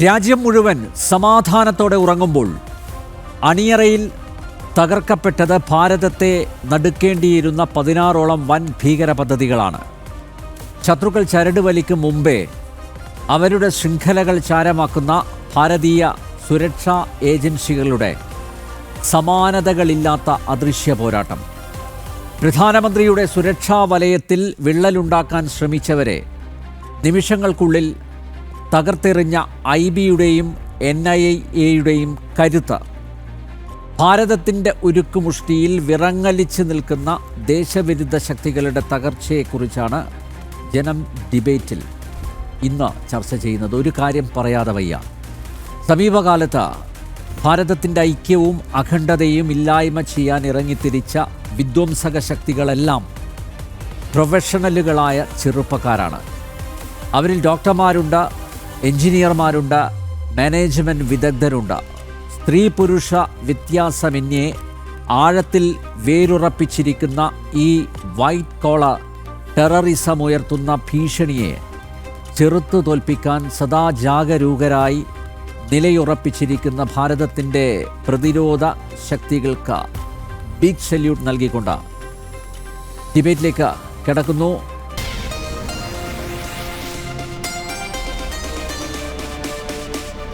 രാജ്യം മുഴുവൻ സമാധാനത്തോടെ ഉറങ്ങുമ്പോൾ അണിയറയിൽ തകർക്കപ്പെട്ടത് ഭാരതത്തെ നടുക്കേണ്ടിയിരുന്ന 16ഓളം വൻ ഭീകര പദ്ധതികളാണ്. ശത്രുക്കൾ ചരട് വലിക്കും മുമ്പേ അവരുടെ ശൃംഖലകൾ ചാരമാക്കുന്ന ഭാരതീയ സുരക്ഷാ ഏജൻസികളുടെ സമാനതകളില്ലാത്ത അദൃശ്യ പോരാട്ടം. പ്രധാനമന്ത്രിയുടെ സുരക്ഷാ വലയത്തിൽ വിള്ളലുണ്ടാക്കാൻ ശ്രമിച്ചവരെ നിമിഷങ്ങൾക്കുള്ളിൽ തകർത്തെറിഞ്ഞ IBയുടെയും NIAയുടെയും കരുത്ത്, ഭാരതത്തിൻ്റെ ഉരുക്കുമുഷ്ടിയിൽ വിറങ്ങലിച്ച് നിൽക്കുന്ന ദേശവിരുദ്ധ ശക്തികളുടെ തകർച്ചയെക്കുറിച്ചാണ് ജനം ഡിബേറ്റിൽ ഇന്ന് ചർച്ച ചെയ്യുന്നത്. ഒരു കാര്യം പറയാതെ വയ്യ. സമീപകാലത്ത് ഭാരതത്തിൻ്റെ ഐക്യവും അഖണ്ഡതയും ഇല്ലായ്മ ചെയ്യാൻ ഇറങ്ങിത്തിരിച്ച വിധ്വംസക ശക്തികളെല്ലാം പ്രൊഫഷണലുകളായ ചെറുപ്പക്കാരാണ്. അവരിൽ ഡോക്ടർമാരുണ്ട്, എഞ്ചിനീയർമാരുണ്ട്, മാനേജ്മെൻറ്റ് വിദഗ്ധരുണ്ട്. സ്ത്രീ പുരുഷ വ്യത്യാസമന്യേ ആഴത്തിൽ വേരുറപ്പിച്ചിരിക്കുന്ന ഈ വൈറ്റ് കോളർ ടെററിസം ഉയർത്തുന്ന ഭീഷണിയെ ചെറുത്തു തോൽപ്പിക്കാൻ സദാ ജാഗരൂകരായി നിലയുറപ്പിച്ചിരിക്കുന്ന ഭാരതത്തിൻ്റെ പ്രതിരോധ ശക്തികൾക്ക് ബിഗ് സല്യൂട്ട് നൽകിക്കൊണ്ട് ഡിബേറ്റിലേക്ക് കിടക്കുന്നു.